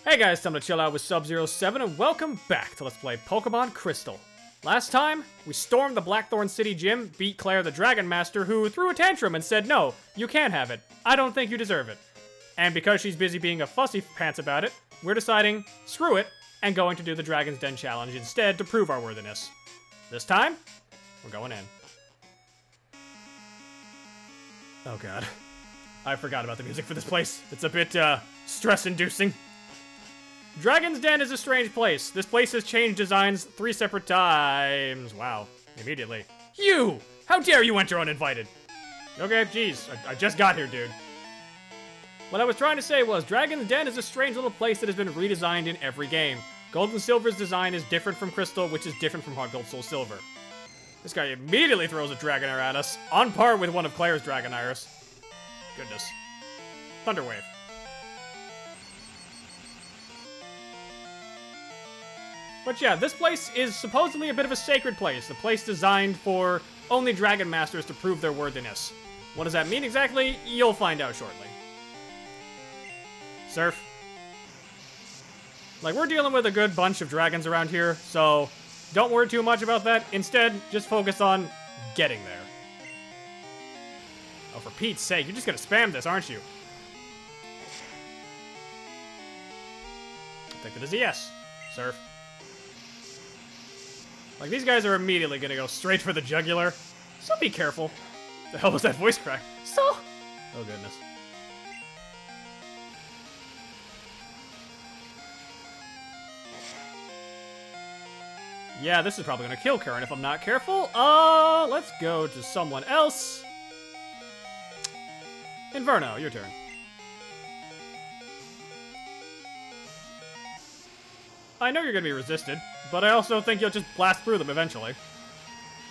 Hey guys, time to chill out with Sub-07 and welcome back to Let's Play Pokemon Crystal. Last time, we stormed the Blackthorn City gym, beat Clair the Dragon Master, who threw a tantrum and said, no, you can't have it. I don't think you deserve it. And because she's busy being a fussy pants about it, we're deciding, screw it, and going to do the Dragon's Den challenge instead to prove our worthiness. This time, we're going in. Oh god. I forgot about the music for this place. It's a bit, stress-inducing. Dragon's Den is a strange place. This place has changed designs 3 separate times. Wow. Immediately. You! How dare you enter uninvited? Okay, jeez. I just got here, dude. What I was trying to say was, Dragon's Den is a strange little place that has been redesigned in every game. Gold and Silver's design is different from Crystal, which is different from Heart Gold Soul Silver. This guy immediately throws a Dragonair at us, on par with one of Clair's Dragonairs. Goodness. Thunder Wave. But yeah, this place is supposedly a bit of a sacred place, a place designed for only Dragon Masters to prove their worthiness. What does that mean exactly? You'll find out shortly. Surf. Like, we're dealing with a good bunch of dragons around here, so don't worry too much about that. Instead, just focus on getting there. Oh, for Pete's sake, you're just gonna spam this, aren't you? I think that is a yes. Surf. Like, these guys are immediately gonna go straight for the jugular. So be careful. The hell was that voice crack? So... Oh, goodness. Yeah, this is probably gonna kill Current if I'm not careful. Let's go to someone else. Inverno, your turn. I know you're gonna be resisted, but I also think you'll just blast through them eventually.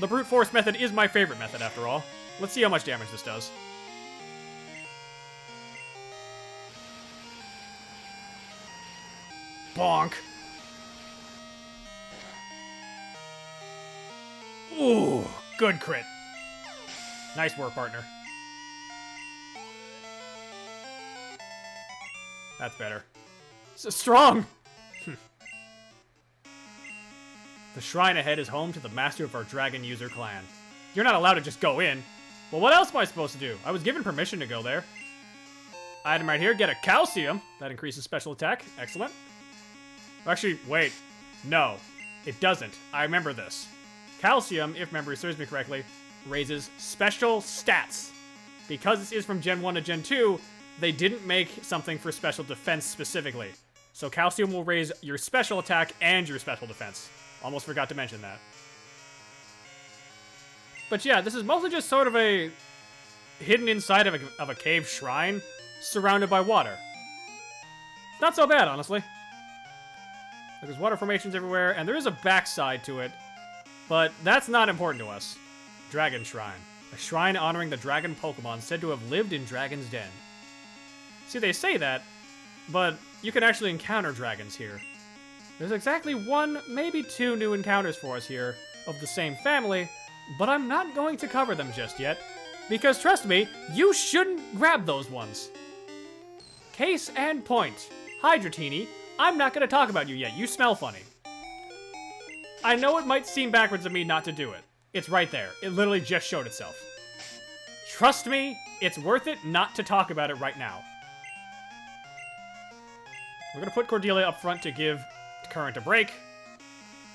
The brute force method is my favorite method, after all. Let's see how much damage this does. Bonk. Ooh, good crit. Nice work, partner. That's better. So strong! The shrine ahead is home to the master of our dragon user clan. You're not allowed to just go in. Well, what else am I supposed to do? I was given permission to go there. Item right here, get a calcium. That increases special attack. Excellent. Actually, wait. No, it doesn't. I remember this. Calcium, if memory serves me correctly, raises special stats. Because this is from Gen 1 to Gen 2, they didn't make something for special defense specifically. So calcium will raise your special attack and your special defense. Almost forgot to mention that. But yeah, this is mostly just sort of a hidden inside of a cave shrine surrounded by water. Not so bad, honestly. There's water formations everywhere, and there is a backside to it, but that's not important to us. Dragon Shrine. A shrine honoring the dragon Pokemon said to have lived in Dragon's Den. See, they say that, but you can actually encounter dragons here. There's exactly 1, maybe 2 new encounters for us here of the same family, but I'm not going to cover them just yet, because trust me, you shouldn't grab those ones. Case and point. Hi, Dratini. I'm not going to talk about you yet. You smell funny. I know it might seem backwards of me not to do it. It's right there. It literally just showed itself. Trust me, it's worth it not to talk about it right now. We're going to put Cordelia up front to give Current a break,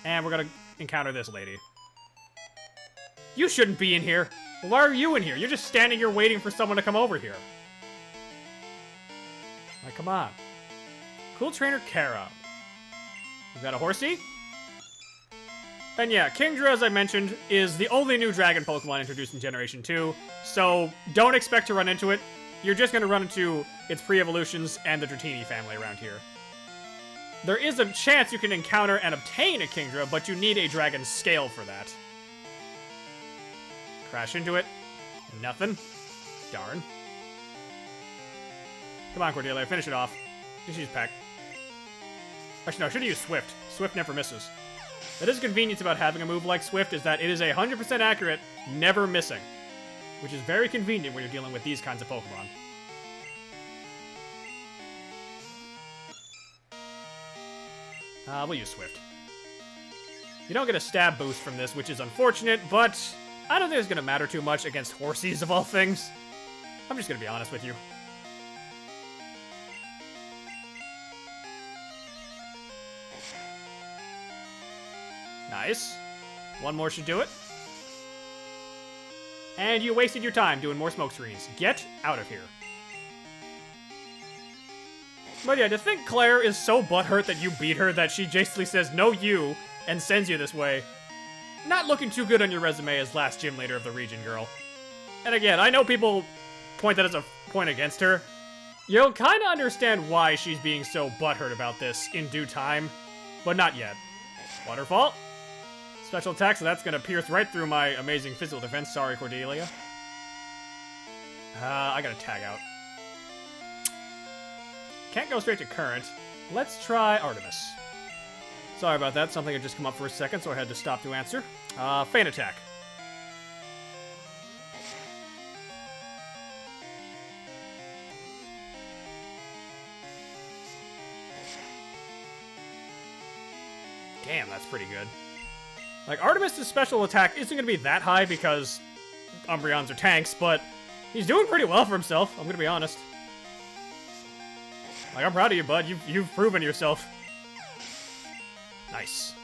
and we're gonna encounter this lady. You shouldn't be in here. Why are you in here? You're just standing here waiting for someone to come over here. Like, come on. Cool trainer Kara. We've got a horsey. And yeah, Kingdra, as I mentioned, is the only new dragon Pokemon introduced in Generation 2, so don't expect to run into it. You're just gonna run into its pre-evolutions and the Dratini family around here. There is a chance you can encounter and obtain a Kingdra, but you need a dragon scale for that. Crash into it. Nothing. Darn. Come on, Cordelia, finish it off. Just use Peck. Actually, no, I should have used Swift. Swift never misses. That is convenience about having a move like Swift, is that it is 100% accurate, never missing. Which is very convenient when you're dealing with these kinds of Pokemon. We'll use Swift. You don't get a stab boost from this, which is unfortunate, but I don't think it's going to matter too much against Horsies of all things. I'm just going to be honest with you. Nice. One more should do it. And you wasted your time doing more smoke screens. Get out of here. But yeah, to think Claire is so butthurt that you beat her that she basically says, no you, and sends you this way. Not looking too good on your resume as last gym leader of the region, girl. And again, I know people point that as a point against her. You'll kind of understand why she's being so butthurt about this in due time, but not yet. Waterfall. Special attack, so that's going to pierce right through my amazing physical defense. Sorry, Cordelia. I got to tag out. Can't go straight to current. Let's try Artemis. Sorry about that. Something had just come up for a second, so I had to stop to answer. Feint attack. Damn, that's pretty good. Like, Artemis' special attack isn't going to be that high because Umbreons are tanks, but he's doing pretty well for himself, I'm going to be honest. Like, I'm proud of you, bud. You've proven yourself. Nice.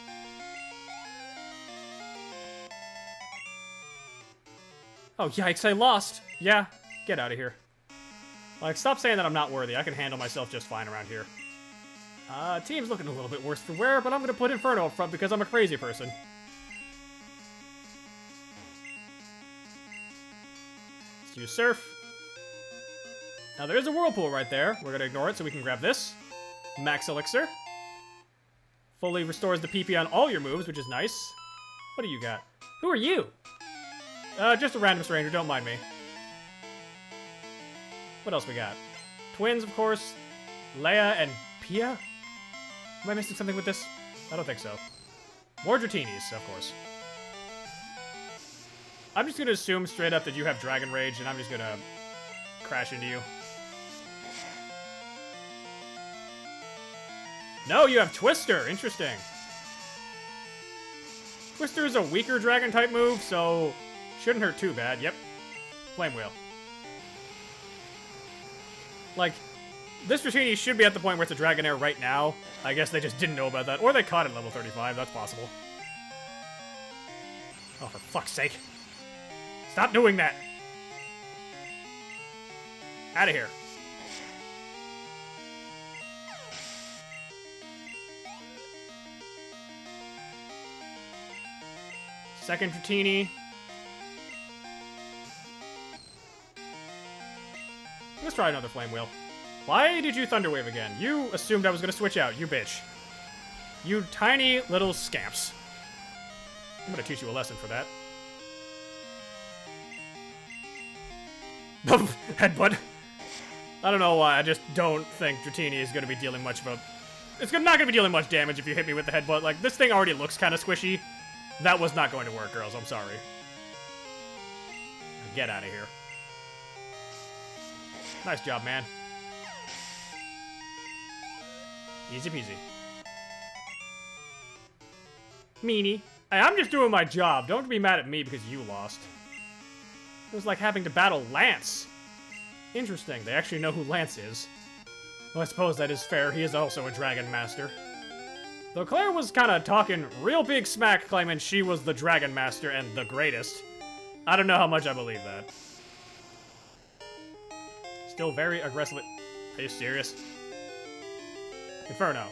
Oh, yikes, I lost. Yeah, get out of here. Like, stop saying that I'm not worthy. I can handle myself just fine around here. Team's looking a little bit worse for wear, but I'm going to put Inferno up front because I'm a crazy person. Let's use Surf. Now, there is a Whirlpool right there. We're going to ignore it so we can grab this. Max Elixir. Fully restores the PP on all your moves, which is nice. What do you got? Who are you? Just a random stranger, don't mind me. What else we got? Twins, of course. Leia and Pia? Am I missing something with this? I don't think so. More Dratinis, of course. I'm just going to assume straight up that you have Dragon Rage, and I'm just going to crash into you. No, you have Twister. Interesting. Twister is a weaker Dragon-type move, so shouldn't hurt too bad. Yep. Flame Wheel. Like, this Dratini should be at the point where it's a Dragonair right now. I guess they just didn't know about that. Or they caught it at level 35. That's possible. Oh, for fuck's sake. Stop doing that. Out of here. Second Dratini. Let's try another Flame Wheel. Why did you Thunder Wave again? You assumed I was gonna switch out, you bitch. You tiny little scamps. I'm gonna teach you a lesson for that. Headbutt. I don't know why, I just don't think Dratini is gonna be dealing much of a... It's not gonna be dealing much damage if you hit me with the headbutt. Like, this thing already looks kind of squishy. That was not going to work, girls. I'm sorry. Get out of here. Nice job, man. Easy peasy. Meanie. Hey, I'm just doing my job. Don't be mad at me because you lost. It was like having to battle Lance. Interesting. They actually know who Lance is. Well, I suppose that is fair. He is also a Dragon Master. Though Claire was kind of talking real big smack, claiming she was the Dragon Master and the greatest. I don't know how much I believe that. Still very aggressively... Are you serious? Inferno.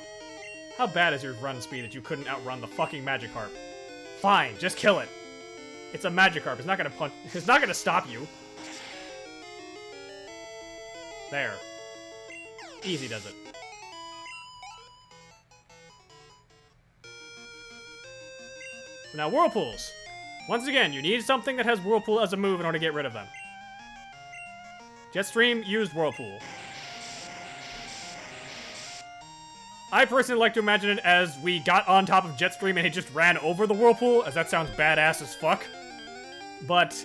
How bad is your run speed that you couldn't outrun the fucking Magikarp? Fine, just kill it. It's a Magikarp. It's not gonna punch... It's not gonna stop you. There. Easy does it. Now, Whirlpools. Once again, you need something that has Whirlpool as a move in order to get rid of them. Jetstream used Whirlpool. I personally like to imagine it as we got on top of Jetstream and it just ran over the Whirlpool, as that sounds badass as fuck. But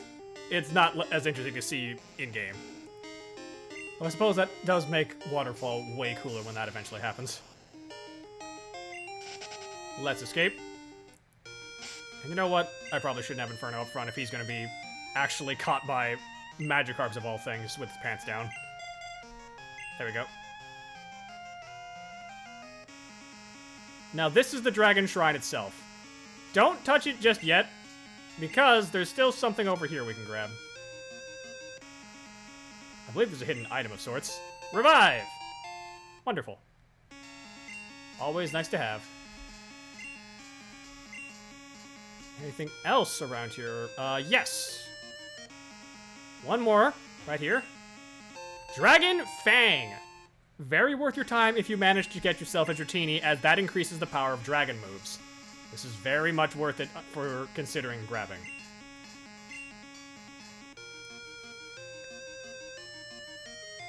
it's not as interesting to see in-game. Well, I suppose that does make Waterfall way cooler when that eventually happens. Let's escape. And you know what? I probably shouldn't have Inferno up front if he's going to be actually caught by Magikarps of all things with his pants down. There we go. Now this is the Dragon Shrine itself. Don't touch it just yet, because there's still something over here we can grab. I believe there's a hidden item of sorts. Revive! Wonderful. Always nice to have. Anything else around here? Yes! One more, right here. Dragon Fang! Very worth your time if you manage to get yourself a Dratini, as that increases the power of dragon moves. This is very much worth it for considering grabbing.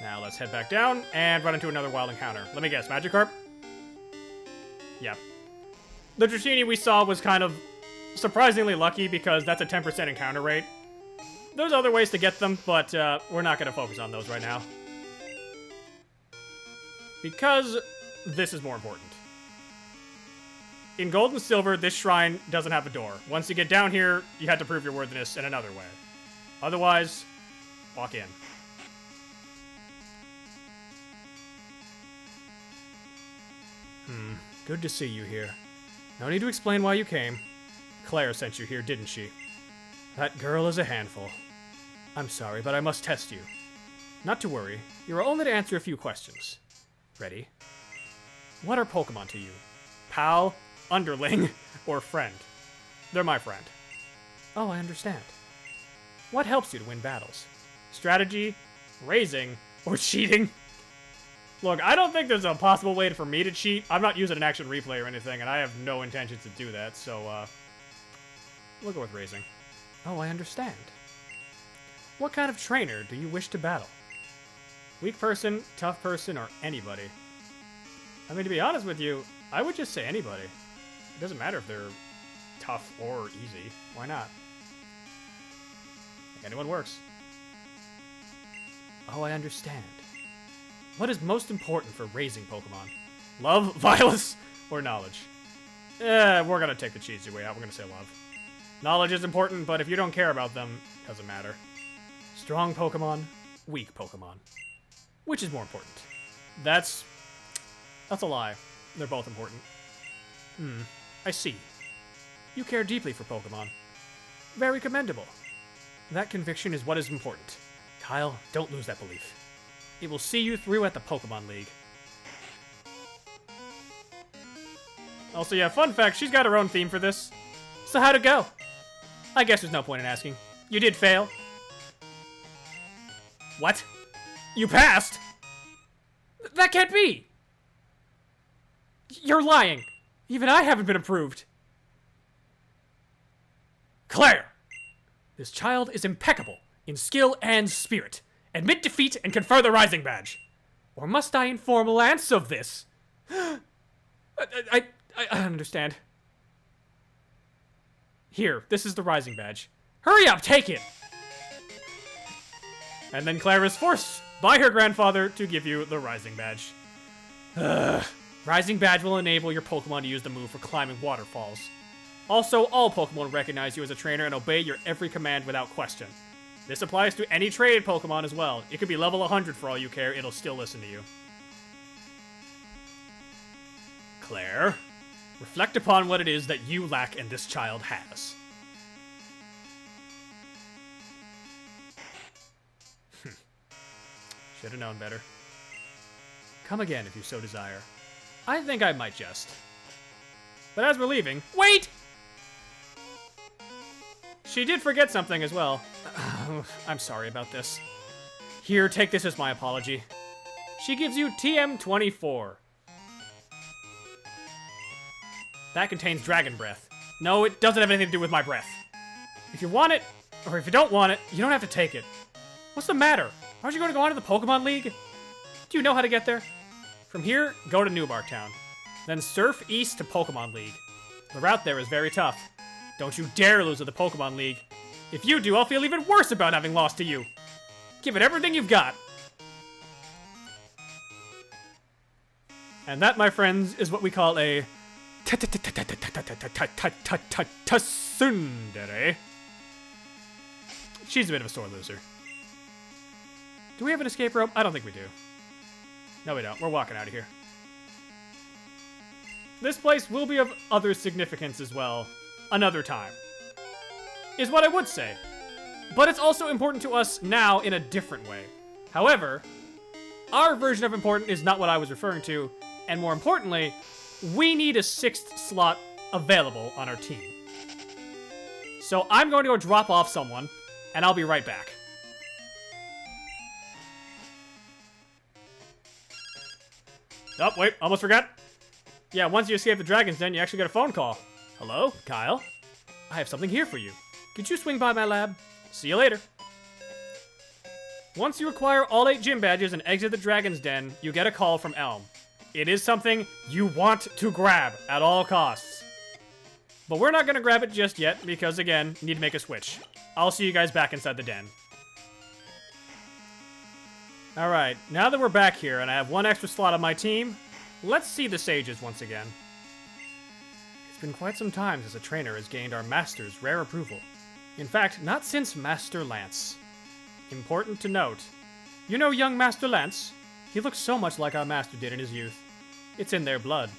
Now let's head back down and run into another wild encounter. Let me guess, Magikarp? Yeah. The Dratini we saw was kind of surprisingly lucky because that's a 10% encounter rate. There's other ways to get them, but we're not going to focus on those right now. Because this is more important. In Gold and Silver, this shrine doesn't have a door. Once you get down here, you have to prove your worthiness in another way. Otherwise, walk in. Good to see you here. No need to explain why you came. Claire sent you here, didn't she? That girl is a handful. I'm sorry, but I must test you. Not to worry. You are only to answer a few questions. Ready? What are Pokemon to you? Pal, underling, or friend? They're my friend. Oh, I understand. What helps you to win battles? Strategy, raising, or cheating? Look, I don't think there's a possible way for me to cheat. I'm not using an action replay or anything, and I have no intention to do that, so, we'll go with raising. Oh, I understand. What kind of trainer do you wish to battle? Weak person, tough person, or anybody? I mean, to be honest with you, I would just say anybody. It doesn't matter if they're tough or easy. Why not? Anyone works. Oh, I understand. What is most important for raising Pokemon? Love, violence, or knowledge? We're gonna take the cheesy way out. We're gonna say love. Knowledge is important, but if you don't care about them, it doesn't matter. Strong Pokemon, weak Pokemon. Which is more important? That's a lie. They're both important. I see. You care deeply for Pokemon. Very commendable. That conviction is what is important. Kyle, don't lose that belief. It will see you through at the Pokemon League. Also, yeah, fun fact, she's got her own theme for this. So how'd it go? I guess there's no point in asking. You did fail. What? You passed? That can't be! You're lying. Even I haven't been approved. Claire! This child is impeccable in skill and spirit. Admit defeat and confer the Rising Badge. Or must I inform Lance of this? I understand. Here, this is the Rising Badge. Hurry up, take it! And then Claire is forced by her grandfather to give you the Rising Badge. Rising Badge will enable your Pokemon to use the move for climbing waterfalls. Also, all Pokemon recognize you as a trainer and obey your every command without question. This applies to any traded Pokemon as well. It could be level 100 for all you care, it'll still listen to you. Claire, reflect upon what it is that you lack and this child has. Should have known better. Come again if you so desire. I think I might just. But as we're leaving... Wait! She did forget something as well. I'm sorry about this. Here, take this as my apology. She gives you TM24. That contains Dragon Breath. No, it doesn't have anything to do with my breath. If you want it, or if you don't want it, you don't have to take it. What's the matter? Aren't you going to go on to the Pokemon League? Do you know how to get there? From here, go to Newbark Town. Then surf east to Pokemon League. The route there is very tough. Don't you dare lose to the Pokemon League. If you do, I'll feel even worse about having lost to you. Give it everything you've got. And that, my friends, is what we call a Tsundere. She's a bit of a sore loser. Do we have an escape rope? I don't think we do. No, we don't. We're walking out of here. This place will be of other significance as well, another time, is what I would say. But it's also important to us now in a different way. However, our version of important is not what I was referring to, and more importantly, we need a 6th slot available on our team. So I'm going to go drop off someone, and I'll be right back. Oh, wait, almost forgot. Yeah, once you escape the Dragon's Den, you actually get a phone call. Hello, Kyle? I have something here for you. Could you swing by my lab? See you later. Once you acquire all 8 gym badges and exit the Dragon's Den, you get a call from Elm. It is something you want to grab at all costs. But we're not going to grab it just yet because, again, need to make a switch. I'll see you guys back inside the den. Alright, now that we're back here and I have 1 extra slot on my team, let's see the sages once again. It's been quite some time since a trainer has gained our master's rare approval. In fact, not since Master Lance. Important to note. You know young Master Lance? He looks so much like our master did in his youth. It's in their blood.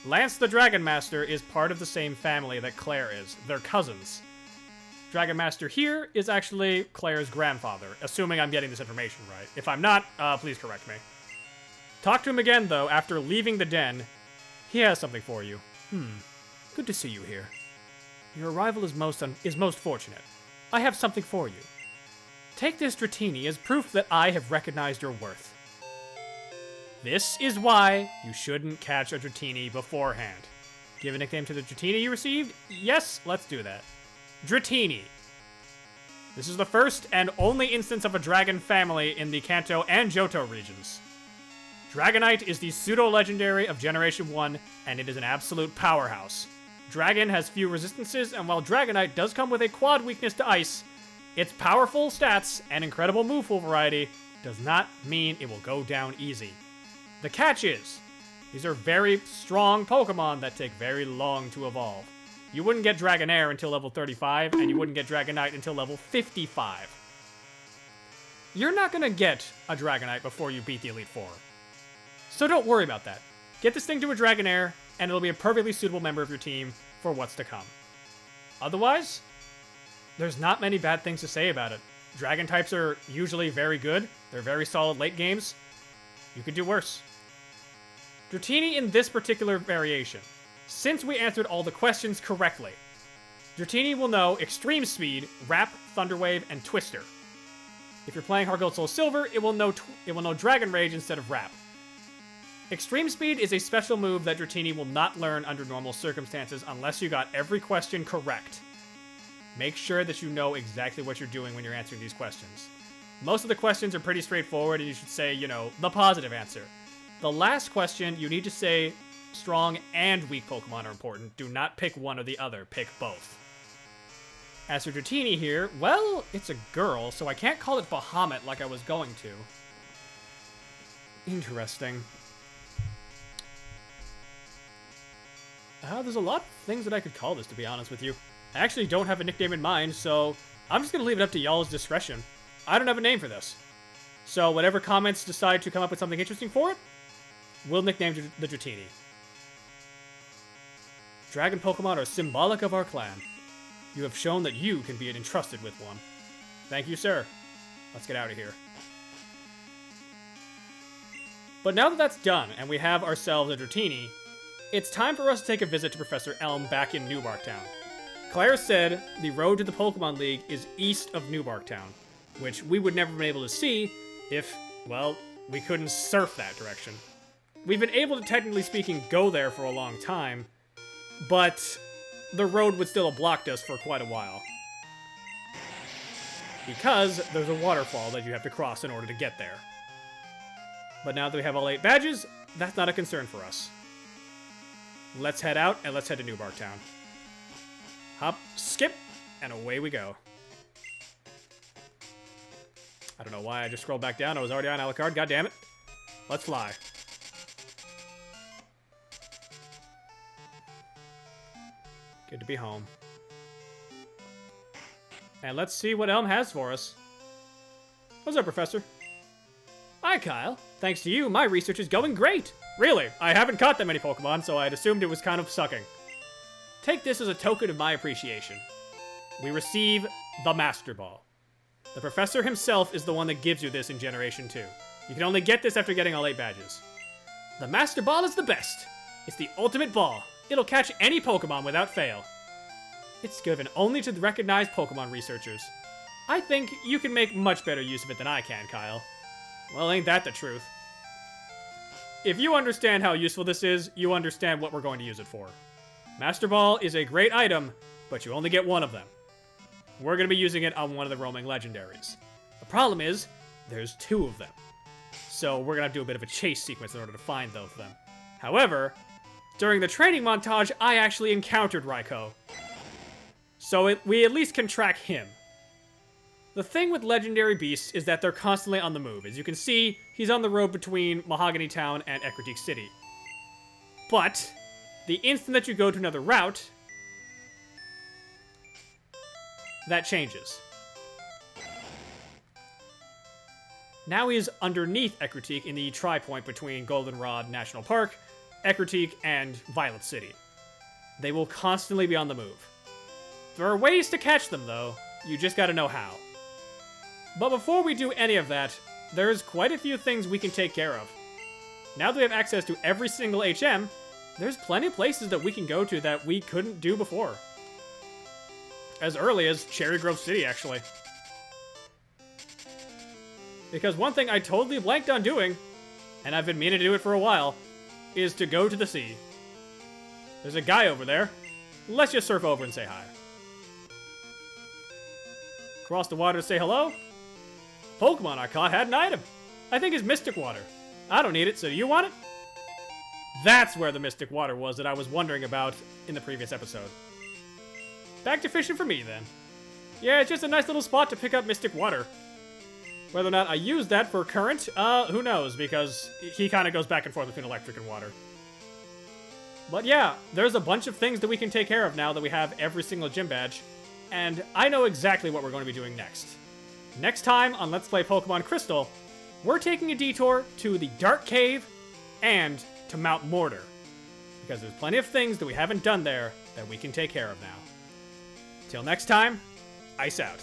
Lance the Dragon Master is part of the same family that Clair is. They're cousins. Dragon Master here is actually Claire's grandfather, assuming I'm getting this information right. If I'm not, please correct me. Talk to him again, though, after leaving the den. He has something for you. Good to see you here. Your arrival is most fortunate. I have something for you. Take this Dratini as proof that I have recognized your worth. This is why you shouldn't catch a Dratini beforehand. Give a nickname to the Dratini you received? Yes, let's do that. Dratini. This is the first and only instance of a dragon family in the Kanto and Johto regions. Dragonite is the pseudo-legendary of Generation 1, and it is an absolute powerhouse. Dragon has few resistances, and while Dragonite does come with a quad weakness to ice, its powerful stats and incredible move pool variety does not mean it will go down easy. The catch is, these are very strong Pokemon that take very long to evolve. You wouldn't get Dragonair until level 35, and you wouldn't get Dragonite until level 55. You're not going to get a Dragonite before you beat the Elite Four. So don't worry about that. Get this thing to a Dragonair, and it'll be a perfectly suitable member of your team for what's to come. Otherwise, there's not many bad things to say about it. Dragon types are usually very good. They're very solid late games. You could do worse. Dratini in this particular variation. Since we answered all the questions correctly, Dratini will know Extreme Speed, Wrap, Thunder Wave, and Twister. If you're playing Heart Gold Soul Silver, it will know Dragon Rage instead of Wrap. Extreme Speed is a special move that Dratini will not learn under normal circumstances unless you got every question correct. Make sure that you know exactly what you're doing when you're answering these questions. Most of the questions are pretty straightforward, and you should say, the positive answer. The last question, you need to say strong and weak Pokemon are important. Do not pick one or the other. Pick both. As for Dratini here, well, it's a girl, so I can't call it Bahamut like I was going to. Interesting. There's a lot of things that I could call this, to be honest with you. I actually don't have a nickname in mind, so I'm just going to leave it up to y'all's discretion. I don't have a name for this. So whatever comments decide to come up with something interesting for it, we'll nickname the Dratini. Dragon Pokemon are symbolic of our clan. You have shown that you can be entrusted with one. Thank you, sir. Let's get out of here. But now that that's done, and we have ourselves a Dratini, it's time for us to take a visit to Professor Elm back in New Barktown. Claire said the road to the Pokemon League is east of New Barktown, which we would never have been able to see if, well, we couldn't surf that direction. We've been able to, technically speaking, go there for a long time, but the road would still have blocked us for quite a while. Because there's a waterfall that you have to cross in order to get there. But now that we have all 8 badges, that's not a concern for us. Let's head out, and let's head to New Barktown. Hop, skip, and away we go. I don't know why I just scrolled back down. I was already on Alucard. God damn it. Let's fly. Good to be home. And let's see what Elm has for us. What's up, Professor? Hi, Kyle. Thanks to you, my research is going great. Really? I haven't caught that many Pokemon, so I'd assumed it was kind of sucking. Take this as a token of my appreciation. We receive the Master Ball. The professor himself is the one that gives you this in Generation 2. You can only get this after getting all 8 badges. The Master Ball is the best. It's the ultimate ball. It'll catch any Pokemon without fail. It's given only to the recognized Pokemon researchers. I think you can make much better use of it than I can, Kyle. Well, ain't that the truth? If you understand how useful this is, you understand what we're going to use it for. Master Ball is a great item, but you only get one of them. We're going to be using it on one of the roaming legendaries. The problem is, there's 2 of them. So we're going to have to do a bit of a chase sequence in order to find those of them. However, during the training montage, I actually encountered Raikou. So we at least can track him. The thing with legendary beasts is that they're constantly on the move. As you can see, he's on the road between Mahogany Town and Ecruteak City. But the instant that you go to another route, that changes. Now he's underneath Ecruteak in the tri-point between Goldenrod National Park, Ecruteak, and Violet City. They will constantly be on the move. There are ways to catch them, though. You just gotta know how. But before we do any of that, there's quite a few things we can take care of. Now that we have access to every single HM, there's plenty of places that we can go to that we couldn't do before. As early as Cherry Grove City, actually. Because one thing I totally blanked on doing, and I've been meaning to do it for a while, is to go to the sea. There's a guy over there. Let's just surf over and say hi. Cross the water to say hello? Pokemon I caught had an item. I think it's Mystic Water. I don't need it, so do you want it? That's where the Mystic Water was that I was wondering about in the previous episode. Back to fishing for me, then. Yeah, it's just a nice little spot to pick up Mystic Water. Whether or not I use that for current, who knows, because he kind of goes back and forth between electric and water. But yeah, there's a bunch of things that we can take care of now that we have every single gym badge, and I know exactly what we're going to be doing next. Next time on Let's Play Pokemon Crystal, we're taking a detour to the Dark Cave and to Mount Mortar, because there's plenty of things that we haven't done there that we can take care of now. Till next time, ice out.